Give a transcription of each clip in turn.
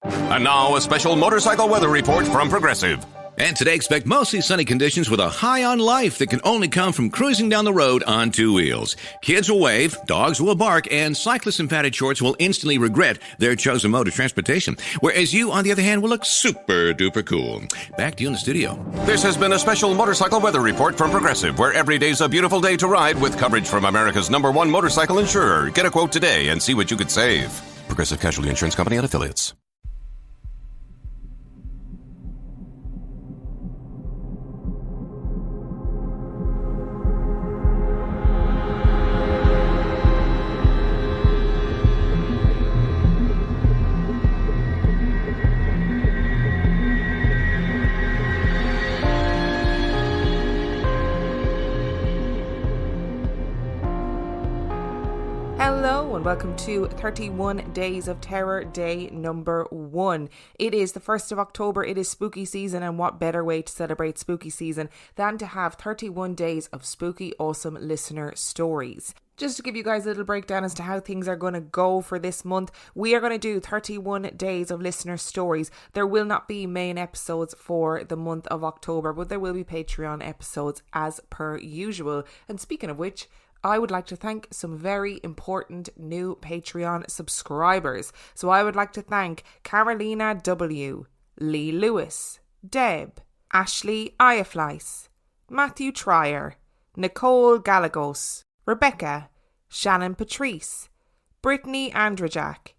And now, a special motorcycle weather report from Progressive. And today, expect mostly sunny conditions with a high on life that can only come from cruising down the road on two wheels. Kids will wave, dogs will bark, and cyclists in padded shorts will instantly regret their chosen mode of transportation. Whereas you, on the other hand, will look super duper cool. Back to you in the studio. This has been a special motorcycle weather report from Progressive, where every day's a beautiful day to ride with coverage from America's #1 motorcycle insurer. Get a quote today and see what you could save. Progressive Casualty Insurance Company and Affiliates. Hello and welcome to 31 Days of Terror, day number 1. It is the 1st of October, it is spooky season, and what better way to celebrate spooky season than to have 31 days of spooky, awesome listener stories. Just to give you guys a little breakdown as to how things are going to go for this month, we are going to do 31 days of listener stories. There will not be main episodes for the month of October, but there will be Patreon episodes as per usual. And speaking of which, I would like to thank some very important new Patreon subscribers. So I would like to thank Carolina W, Lee Lewis, Deb, Ashley Iaflice, Matthew Trier, Nicole Galagos, Rebecca, Shannon Patrice, Brittany Andrajak,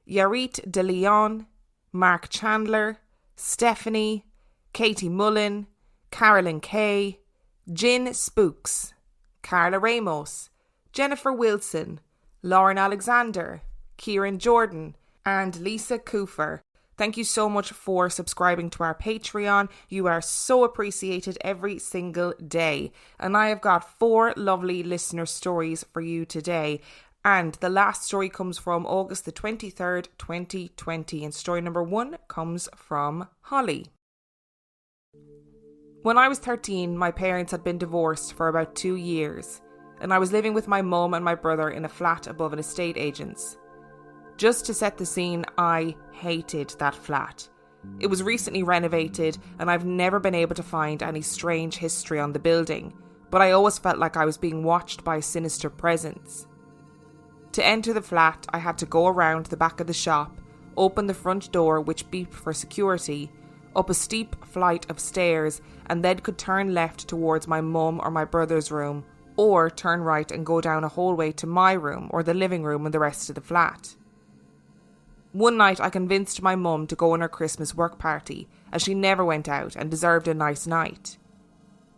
Yarit De Leon, Mark Chandler, Stephanie, Katie Mullen, Carolyn Kay, Jin Spooks, Carla Ramos, Jennifer Wilson, Lauren Alexander, Kieran Jordan, and Lisa Coofer. Thank you so much for subscribing to our Patreon. You are so appreciated every single day. And I have got 4 lovely listener stories for you today. And the last story comes from August the 23rd, 2020. And story number 1 comes from Holly. When I was 13, my parents had been divorced for about 2 years, and I was living with my mum and my brother in a flat above an estate agent's. Just to set the scene, I hated that flat. It was recently renovated, and I've never been able to find any strange history on the building, but I always felt like I was being watched by a sinister presence. To enter the flat, I had to go around the back of the shop, open the front door which beeped for security, up a steep flight of stairs, and then could turn left towards my mum or my brother's room, or turn right and go down a hallway to my room or the living room and the rest of the flat. One night I convinced my mum to go on her Christmas work party, as she never went out and deserved a nice night.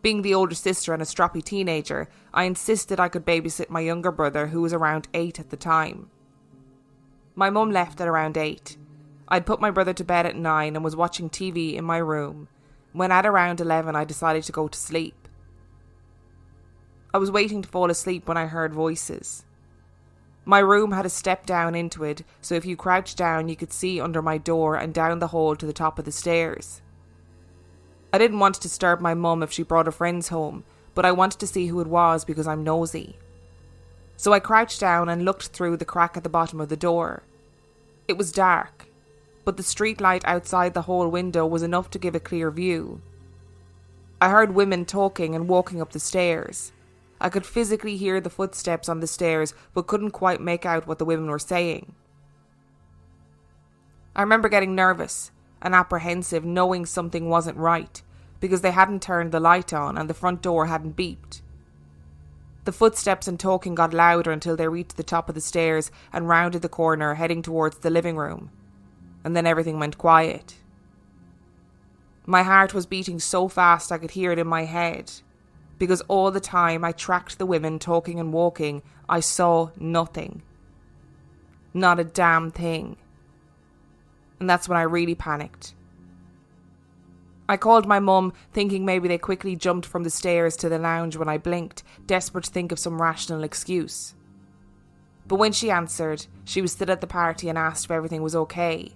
Being the older sister and a stroppy teenager, I insisted I could babysit my younger brother, who was around 8 at the time. My mum left at around 8. I'd put my brother to bed at 9 and was watching TV in my room, when at around 11 I decided to go to sleep. I was waiting to fall asleep when I heard voices. My room had a step down into it, so if you crouched down you could see under my door and down the hall to the top of the stairs. I didn't want to disturb my mum if she brought her friends home, but I wanted to see who it was because I'm nosy. So I crouched down and looked through the crack at the bottom of the door. It was dark, but the street light outside the hall window was enough to give a clear view. I heard women talking and walking up the stairs. I could physically hear the footsteps on the stairs, but couldn't quite make out what the women were saying. I remember getting nervous and apprehensive, knowing something wasn't right, because they hadn't turned the light on and the front door hadn't beeped. The footsteps and talking got louder until they reached the top of the stairs and rounded the corner, heading towards the living room. And then everything went quiet. My heart was beating so fast I could hear it in my head, because all the time I tracked the women talking and walking, I saw nothing. Not a damn thing. And that's when I really panicked. I called my mum, thinking maybe they quickly jumped from the stairs to the lounge when I blinked, desperate to think of some rational excuse. But when she answered, she was still at the party and asked if everything was okay.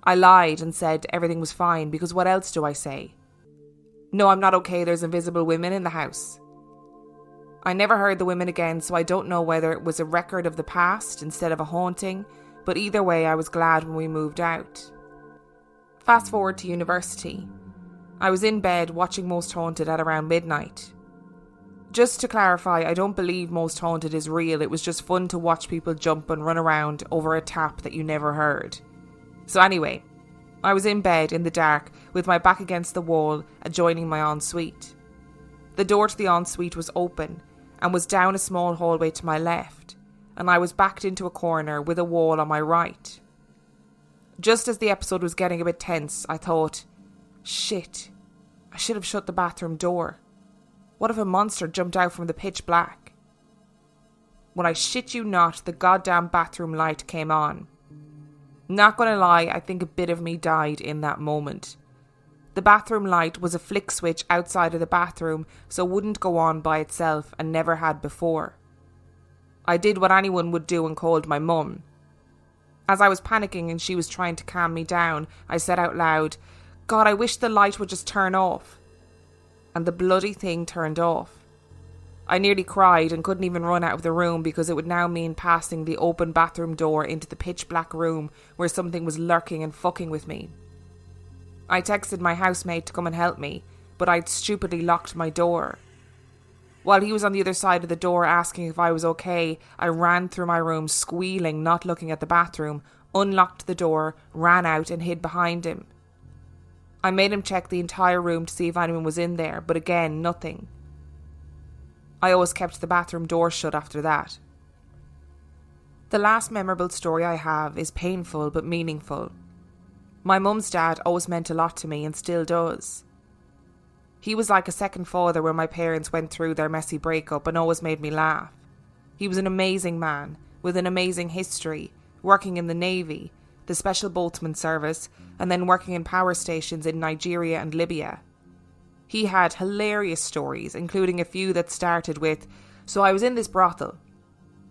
I lied and said everything was fine, because what else do I say? No, I'm not okay, there's invisible women in the house. I never heard the women again, so I don't know whether it was a record of the past instead of a haunting, but either way I was glad when we moved out. Fast forward to university. I was in bed watching Most Haunted at around midnight. Just to clarify, I don't believe Most Haunted is real. It was just fun to watch people jump and run around over a tap that you never heard. So anyway, I was in bed in the dark with my back against the wall adjoining my ensuite. The door to the ensuite was open and was down a small hallway to my left, and I was backed into a corner with a wall on my right. Just as the episode was getting a bit tense, I thought, shit, I should have shut the bathroom door. What if a monster jumped out from the pitch black? When I shit you not, the goddamn bathroom light came on. Not gonna lie, I think a bit of me died in that moment. The bathroom light was a flick switch outside of the bathroom, so wouldn't go on by itself and never had before. I did what anyone would do and called my mum. As I was panicking and she was trying to calm me down, I said out loud, God, I wish the light would just turn off. And the bloody thing turned off. I nearly cried and couldn't even run out of the room because it would now mean passing the open bathroom door into the pitch black room where something was lurking and fucking with me. I texted my housemate to come and help me, but I'd stupidly locked my door. While he was on the other side of the door asking if I was okay, I ran through my room squealing, not looking at the bathroom, unlocked the door, ran out and hid behind him. I made him check the entire room to see if anyone was in there, but again, nothing. I always kept the bathroom door shut after that. The last memorable story I have is painful but meaningful. My mum's dad always meant a lot to me and still does. He was like a second father when my parents went through their messy breakup and always made me laugh. He was an amazing man with an amazing history, working in the Navy, the Special Boatman Service, and then working in power stations in Nigeria and Libya. He had hilarious stories, including a few that started with, so I was in this brothel,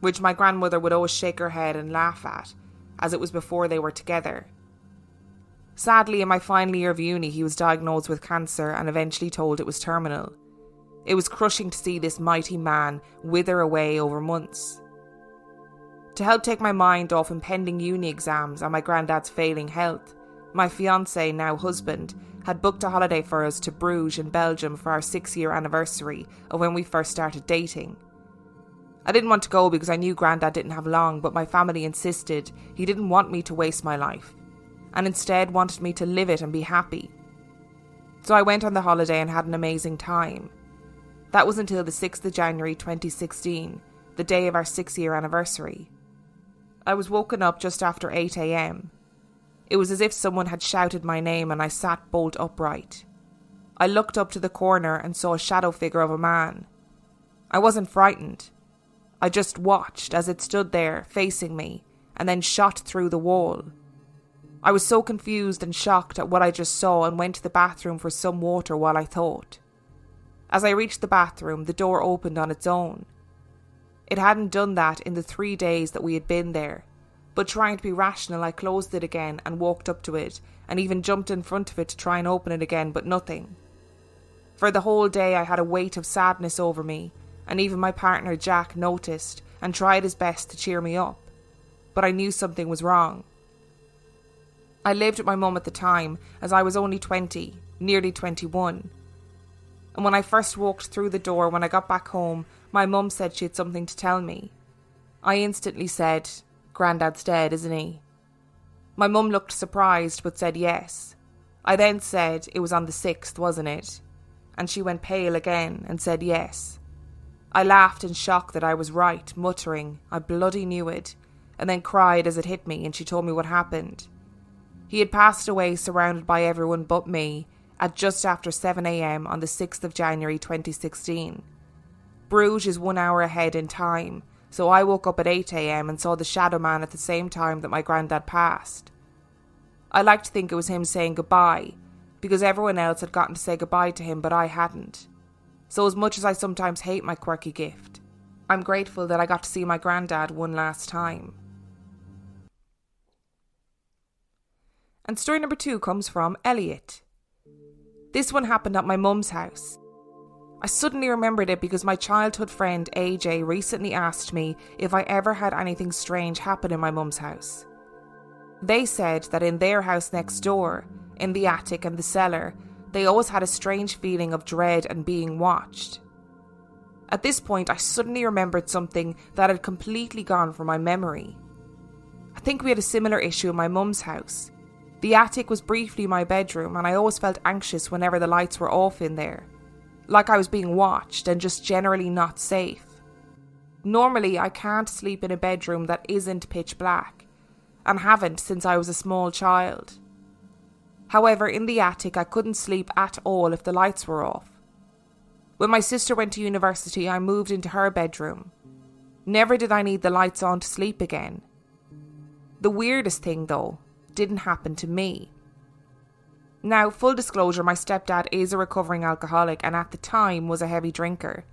which my grandmother would always shake her head and laugh at, as it was before they were together. Sadly, in my final year of uni, he was diagnosed with cancer and eventually told it was terminal. It was crushing to see this mighty man wither away over months. To help take my mind off impending uni exams and my granddad's failing health, my fiancé, now husband, had booked a holiday for us to Bruges in Belgium for our 6-year anniversary of when we first started dating. I didn't want to go because I knew Grandad didn't have long, but my family insisted he didn't want me to waste my life, and instead wanted me to live it and be happy. So I went on the holiday and had an amazing time. That was until the 6th of January 2016, the day of our 6-year anniversary. I was woken up just after 8 a.m. It was as if someone had shouted my name and I sat bolt upright. I looked up to the corner and saw a shadow figure of a man. I wasn't frightened. I just watched as it stood there facing me and then shot through the wall. I was so confused and shocked at what I just saw and went to the bathroom for some water while I thought. As I reached the bathroom, the door opened on its own. It hadn't done that in the 3 days that we had been there, but trying to be rational, I closed it again and walked up to it and even jumped in front of it to try and open it again, but nothing. For the whole day I had a weight of sadness over me, and even my partner Jack noticed and tried his best to cheer me up, but I knew something was wrong. I lived with my mum at the time, as I was only 20, nearly 21. And when I first walked through the door when I got back home, my mum said she had something to tell me. I instantly said, Grandad's dead, isn't he? My mum looked surprised but said yes. I then said it was on the 6th, wasn't it? And she went pale again and said yes. I laughed in shock that I was right, muttering, I bloody knew it, and then cried as it hit me and she told me what happened. He had passed away surrounded by everyone but me at just after 7 a.m. on the 6th of January 2016. Bruges is 1 hour ahead in time, so I woke up at 8 a.m. and saw the shadow man at the same time that my granddad passed. I like to think it was him saying goodbye, because everyone else had gotten to say goodbye to him but I hadn't. So as much as I sometimes hate my quirky gift, I'm grateful that I got to see my granddad one last time. And story number 2 comes from Elliot. This one happened at my mum's house. I suddenly remembered it because my childhood friend AJ recently asked me if I ever had anything strange happen in my mum's house. They said that in their house next door, in the attic and the cellar, they always had a strange feeling of dread and being watched. At this point, I suddenly remembered something that had completely gone from my memory. I think we had a similar issue in my mum's house. The attic was briefly my bedroom, and I always felt anxious whenever the lights were off in there, like I was being watched and just generally not safe. Normally, I can't sleep in a bedroom that isn't pitch black, and haven't since I was a small child. However, in the attic, I couldn't sleep at all if the lights were off. When my sister went to university, I moved into her bedroom. Never did I need the lights on to sleep again. The weirdest thing, though, didn't happen to me. Now, full disclosure, my stepdad is a recovering alcoholic and at the time was a heavy drinker.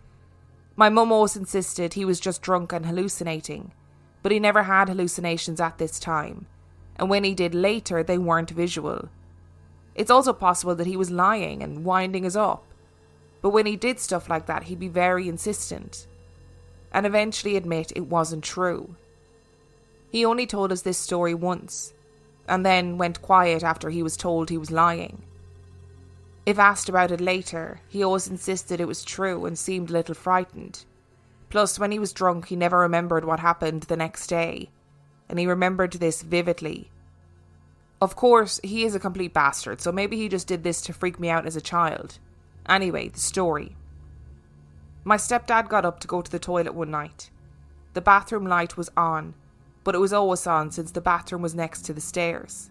My mum always insisted he was just drunk and hallucinating, but he never had hallucinations at this time, and when he did later, they weren't visual. It's also possible that he was lying and winding us up, but when he did stuff like that, he'd be very insistent, and eventually admit it wasn't true. He only told us this story once, and then went quiet after he was told he was lying. If asked about it later, he always insisted it was true and seemed a little frightened. Plus, when he was drunk, he never remembered what happened the next day, and he remembered this vividly. Of course, he is a complete bastard, so maybe he just did this to freak me out as a child. Anyway, the story. My stepdad got up to go to the toilet one night. The bathroom light was on, but it was always on since the bathroom was next to the stairs.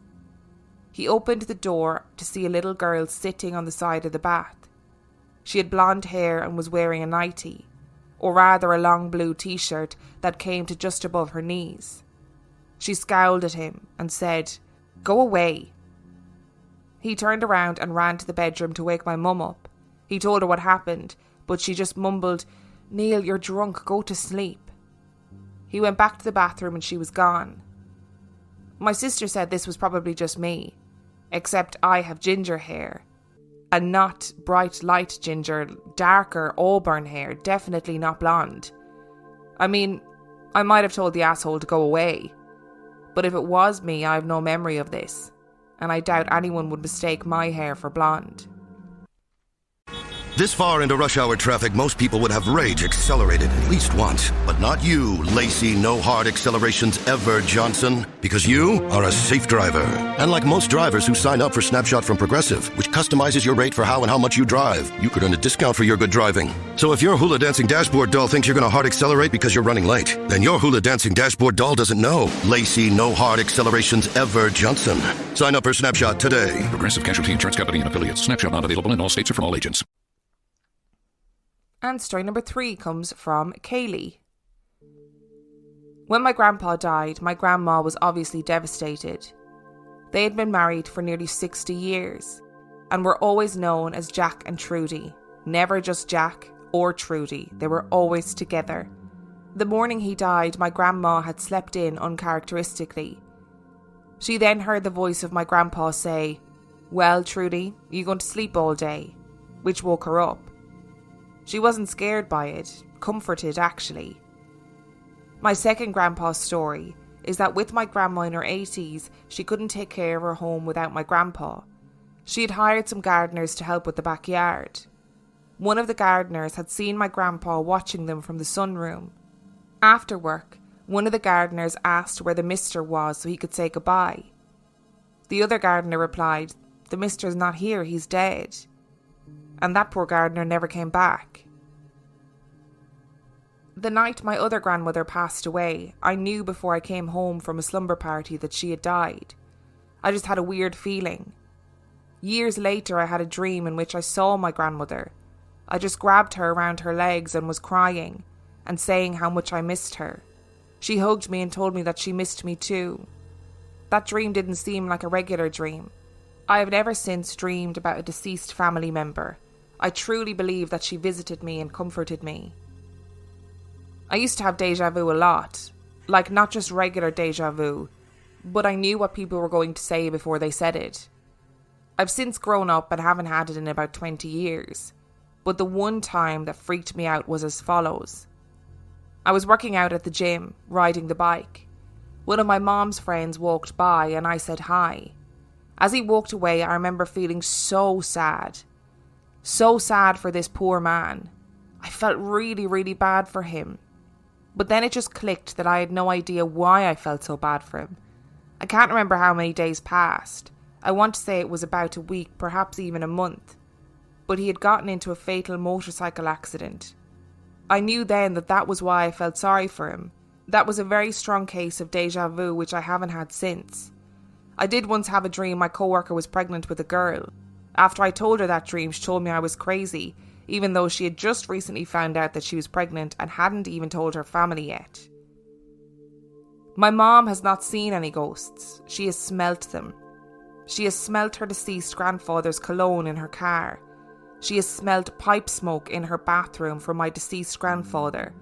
He opened the door to see a little girl sitting on the side of the bath. She had blonde hair and was wearing a nightie, or rather a long blue t-shirt that came to just above her knees. She scowled at him and said, "Go away." He turned around and ran to the bedroom to wake my mum up. He told her what happened, but she just mumbled, "Neil, you're drunk, go to sleep." He went back to the bathroom and she was gone. My sister said this was probably just me, except I have ginger hair. And not bright light ginger, darker auburn hair, definitely not blonde. I mean, I might have told the asshole to go away, but if it was me, I have no memory of this, and I doubt anyone would mistake my hair for blonde. This far into rush hour traffic, most people would have rage accelerated at least once. But not you, Lacey No Hard Accelerations Ever Johnson. Because you are a safe driver. And like most drivers who sign up for Snapshot from Progressive, which customizes your rate for how and how much you drive, you could earn a discount for your good driving. So if your hula dancing dashboard doll thinks you're going to hard accelerate because you're running late, then your hula dancing dashboard doll doesn't know. Lacey No Hard Accelerations Ever Johnson. Sign up for Snapshot today. Progressive Casualty Insurance Company and affiliates. Snapshot not available in all states or from all agents. And story number 3 comes from Kaylee. When my grandpa died, my grandma was obviously devastated. They had been married for nearly 60 years and were always known as Jack and Trudy. Never just Jack or Trudy, they were always together. The morning he died, my grandma had slept in uncharacteristically. She then heard the voice of my grandpa say, "Well, Trudy, you going to sleep all day?" which woke her up. She wasn't scared by it, comforted actually. My second grandpa's story is that with my grandma in her 80s, she couldn't take care of her home without my grandpa. She had hired some gardeners to help with the backyard. One of the gardeners had seen my grandpa watching them from the sunroom. After work, one of the gardeners asked where the mister was so he could say goodbye. The other gardener replied, "The mister's not here, he's dead." And that poor gardener never came back. The night my other grandmother passed away, I knew before I came home from a slumber party that she had died. I just had a weird feeling. Years later, I had a dream in which I saw my grandmother. I just grabbed her around her legs and was crying and saying how much I missed her. She hugged me and told me that she missed me too. That dream didn't seem like a regular dream. I have never since dreamed about a deceased family member. I truly believe that she visited me and comforted me. I used to have deja vu a lot, like not just regular deja vu, but I knew what people were going to say before they said it. I've since grown up and haven't had it in about 20 years, but the one time that freaked me out was as follows. I was working out at the gym, riding the bike. One of my mom's friends walked by and I said hi. As he walked away, I remember feeling so sad. So sad for this poor man. I felt really, really bad for him. But then it just clicked that I had no idea why I felt so bad for him. I can't remember how many days passed. I want to say it was about a week, perhaps even a month. But he had gotten into a fatal motorcycle accident. I knew then that that was why I felt sorry for him. That was a very strong case of déjà vu, which I haven't had since. I did once have a dream my coworker was pregnant with a girl. After I told her that dream, she told me I was crazy, even though she had just recently found out that she was pregnant and hadn't even told her family yet. My mom has not seen any ghosts. She has smelt them. She has smelt her deceased grandfather's cologne in her car. She has smelt pipe smoke in her bathroom from my deceased grandfather.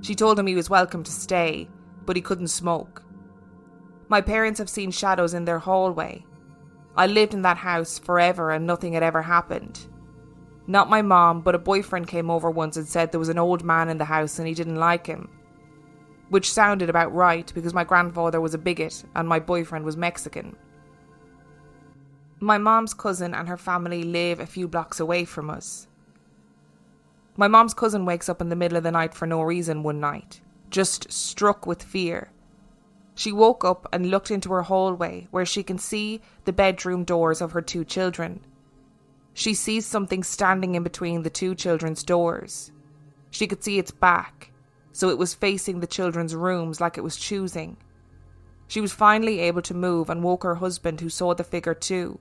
She told him he was welcome to stay, but he couldn't smoke. My parents have seen shadows in their hallway. I lived in that house forever and nothing had ever happened. Not my mom, but a boyfriend came over once and said there was an old man in the house and he didn't like him. Which sounded about right because my grandfather was a bigot and my boyfriend was Mexican. My mom's cousin and her family live a few blocks away from us. My mom's cousin wakes up in the middle of the night for no reason one night, just struck with fear. She woke up and looked into her hallway where she can see the bedroom doors of her two children. She sees something standing in between the two children's doors. She could see its back, so it was facing the children's rooms like it was choosing. She was finally able to move and woke her husband, who saw the figure too.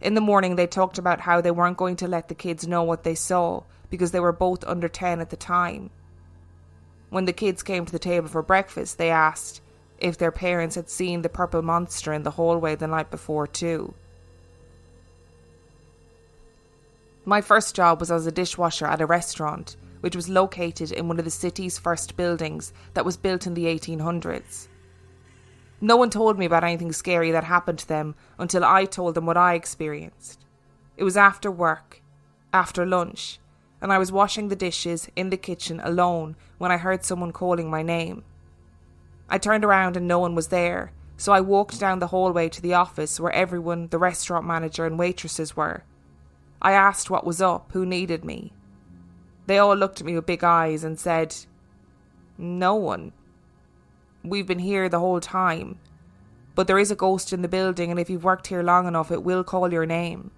In the morning they talked about how they weren't going to let the kids know what they saw because they were both under 10 at the time. When the kids came to the table for breakfast, they asked if their parents had seen the purple monster in the hallway the night before too. My first job was as a dishwasher at a restaurant, which was located in one of the city's first buildings that was built in the 1800s. No one told me about anything scary that happened to them until I told them what I experienced. It was after work, after lunch, and I was washing the dishes in the kitchen alone when I heard someone calling my name. I turned around and no one was there, so I walked down the hallway to the office where everyone, the restaurant manager and waitresses were. I asked what was up, who needed me. They all looked at me with big eyes and said, "No one. We've been here the whole time. But there is a ghost in the building, and if you've worked here long enough, it will call your name."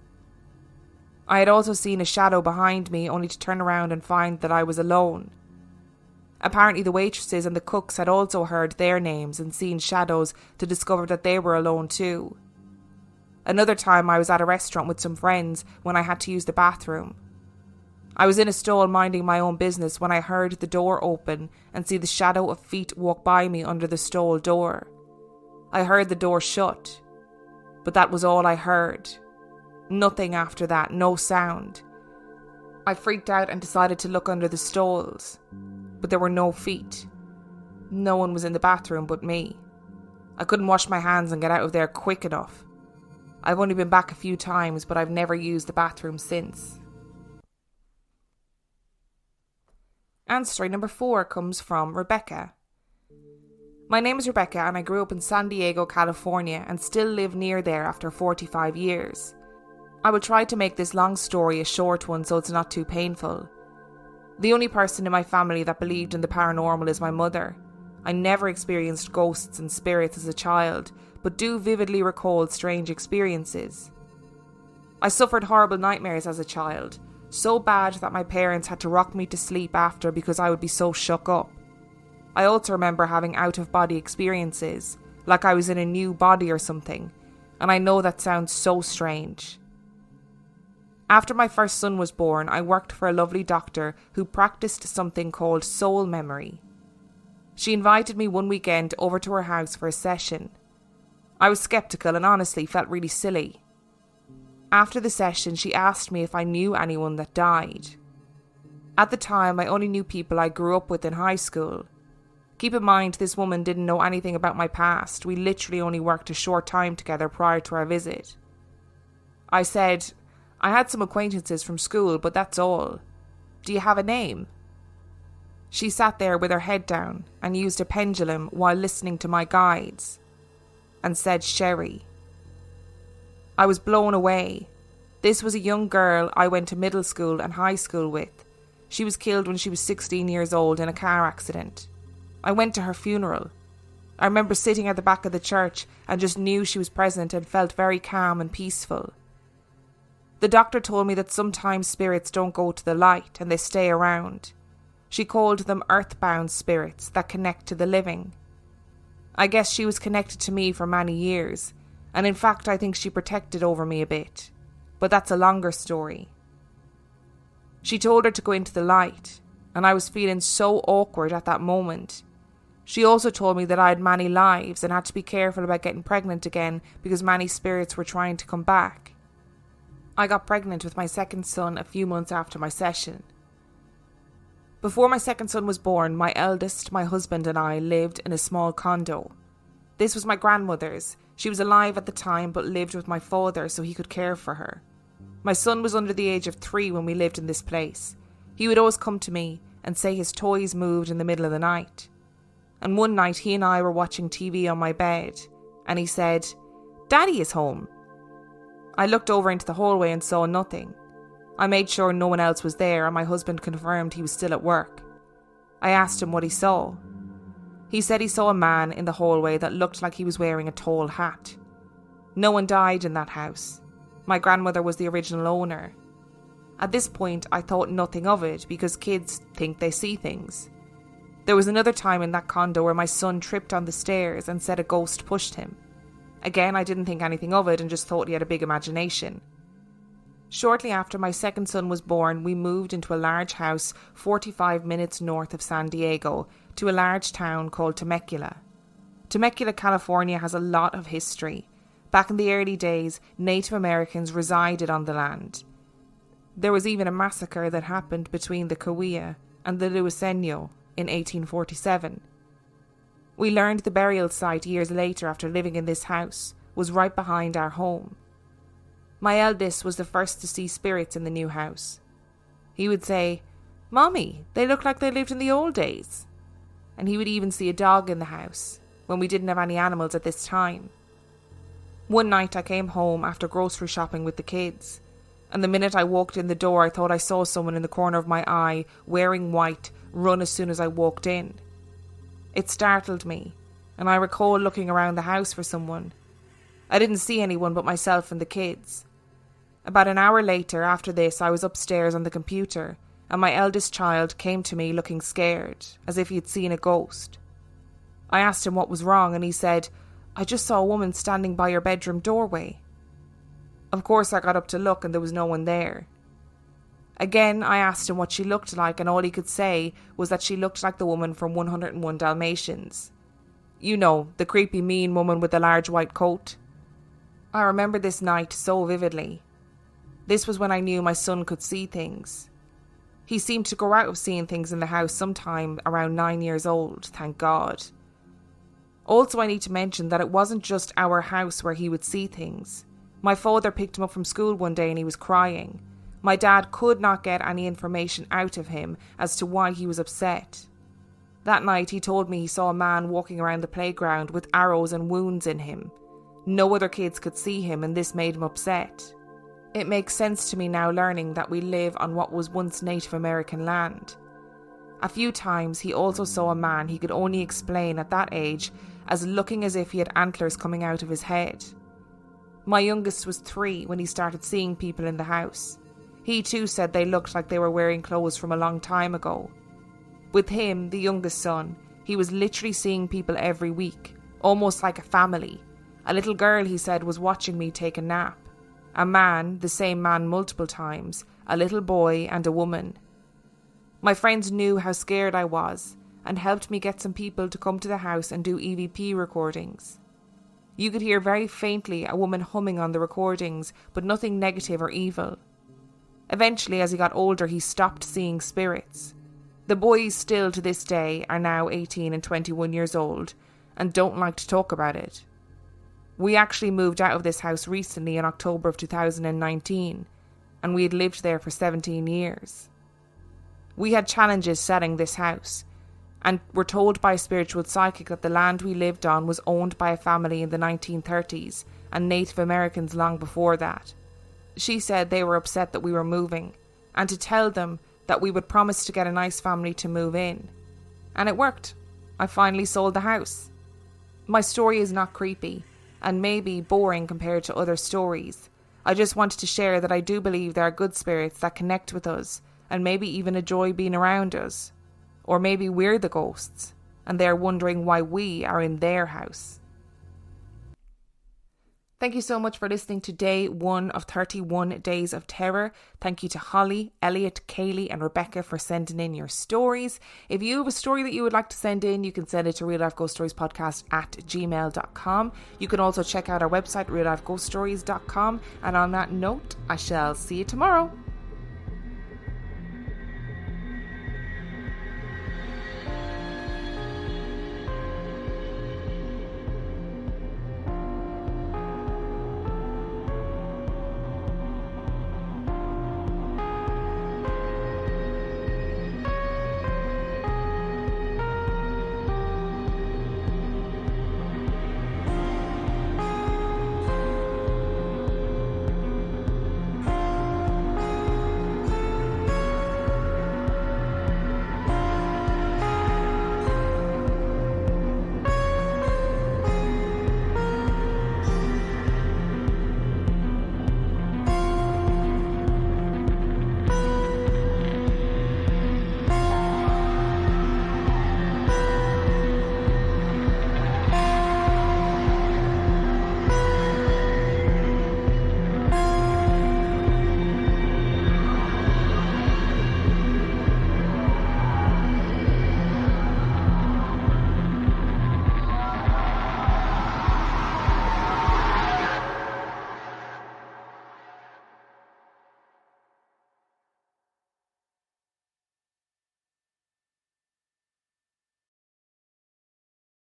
I had also seen a shadow behind me, only to turn around and find that I was alone. Apparently the waitresses and the cooks had also heard their names and seen shadows to discover that they were alone too. Another time I was at a restaurant with some friends when I had to use the bathroom. I was in a stall minding my own business when I heard the door open and see the shadow of feet walk by me under the stall door. I heard the door shut, but that was all I heard. Nothing after that, no sound. I freaked out and decided to look under the stalls, but there were no feet. No one was in the bathroom but me. I couldn't wash my hands and get out of there quick enough. I've only been back a few times, but I've never used the bathroom since. And story number 4 comes from Rebecca. My name is Rebecca and I grew up in San Diego, California and still live near there after 45 years. I will try to make this long story a short one so it's not too painful. The only person in my family that believed in the paranormal is my mother. I never experienced ghosts and spirits as a child, but do vividly recall strange experiences. I suffered horrible nightmares as a child, so bad that my parents had to rock me to sleep after because I would be so shook up. I also remember having out-of-body experiences, like I was in a new body or something, and I know that sounds so strange. After my first son was born, I worked for a lovely doctor who practiced something called soul memory. She invited me one weekend over to her house for a session. I was skeptical and honestly felt really silly. After the session, she asked me if I knew anyone that died. At the time, I only knew people I grew up with in high school. Keep in mind, this woman didn't know anything about my past. We literally only worked a short time together prior to our visit. I said, "I had some acquaintances from school, but that's all. Do you have a name?" She sat there with her head down and used a pendulum while listening to my guides and said Sherry. I was blown away. This was a young girl I went to middle school and high school with. She was killed when she was 16 years old in a car accident. I went to her funeral. I remember sitting at the back of the church and just knew she was present and felt very calm and peaceful. The doctor told me that sometimes spirits don't go to the light and they stay around. She called them earthbound spirits that connect to the living. I guess she was connected to me for many years, and in fact I think she protected over me a bit. But that's a longer story. She told her to go into the light, and I was feeling so awkward at that moment. She also told me that I had many lives and had to be careful about getting pregnant again because many spirits were trying to come back. I got pregnant with my second son a few months after my session. Before my second son was born, my eldest, my husband and I lived in a small condo. This was my grandmother's. She was alive at the time but lived with my father so he could care for her. My son was under the age of 3 when we lived in this place. He would always come to me and say his toys moved in the middle of the night. And one night he and I were watching TV on my bed and he said, "Daddy is home." I looked over into the hallway and saw nothing. I made sure no one else was there and my husband confirmed he was still at work. I asked him what he saw. He said he saw a man in the hallway that looked like he was wearing a tall hat. No one died in that house. My grandmother was the original owner. At this point, I thought nothing of it because kids think they see things. There was another time in that condo where my son tripped on the stairs and said a ghost pushed him. Again, I didn't think anything of it and just thought he had a big imagination. Shortly after my second son was born, we moved into a large house 45 minutes north of San Diego to a large town called Temecula. Temecula, California has a lot of history. Back in the early days, Native Americans resided on the land. There was even a massacre that happened between the Cahuilla and the Luiseno in 1847. We learned the burial site years later after living in this house was right behind our home. My eldest was the first to see spirits in the new house. He would say, "Mommy, they look like they lived in the old days." And he would even see a dog in the house, when we didn't have any animals at this time. One night I came home after grocery shopping with the kids, and the minute I walked in the door I thought I saw someone in the corner of my eye, wearing white, run as soon as I walked in. It startled me, and I recall looking around the house for someone. I didn't see anyone but myself and the kids. About an hour later after this, I was upstairs on the computer, and my eldest child came to me looking scared, as if he had seen a ghost. I asked him what was wrong, and he said, "I just saw a woman standing by your bedroom doorway." Of course I got up to look and there was no one there. Again, I asked him what she looked like, and all he could say was that she looked like the woman from 101 Dalmatians. You know, the creepy mean woman with the large white coat. I remember this night so vividly. This was when I knew my son could see things. He seemed to grow out of seeing things in the house sometime around 9 years old, thank God. Also, I need to mention that it wasn't just our house where he would see things. My father picked him up from school one day and he was crying. My dad could not get any information out of him as to why he was upset. That night he told me he saw a man walking around the playground with arrows and wounds in him. No other kids could see him and this made him upset. It makes sense to me now learning that we live on what was once Native American land. A few times he also saw a man he could only explain at that age as looking as if he had antlers coming out of his head. My youngest was 3 when he started seeing people in the house. He too said they looked like they were wearing clothes from a long time ago. With him, the youngest son, he was literally seeing people every week, almost like a family. A little girl, he said, was watching me take a nap. A man, the same man multiple times, a little boy and a woman. My friends knew how scared I was and helped me get some people to come to the house and do EVP recordings. You could hear very faintly a woman humming on the recordings, but nothing negative or evil. Eventually, as he got older, he stopped seeing spirits. The boys still to this day are now 18 and 21 years old and don't like to talk about it. We actually moved out of this house recently in October of 2019, and we had lived there for 17 years. We had challenges selling this house, and were told by a spiritual psychic that the land we lived on was owned by a family in the 1930s and Native Americans long before that. She said they were upset that we were moving, and to tell them that we would promise to get a nice family to move in. And it worked. I finally sold the house. My story is not creepy, and maybe boring compared to other stories. I just wanted to share that I do believe there are good spirits that connect with us, and maybe even enjoy being around us. Or maybe we're the ghosts, and they're wondering why we are in their house. Thank you so much for listening to day 1 of 31 Days of Terror. Thank you to Holly, Elliot, Kaylee and Rebecca for sending in your stories. If you have a story that you would like to send in, you can send it to reallifeghoststoriespodcast@gmail.com. You can also check out our website, reallifeghoststories.com. And on that note, I shall see you tomorrow.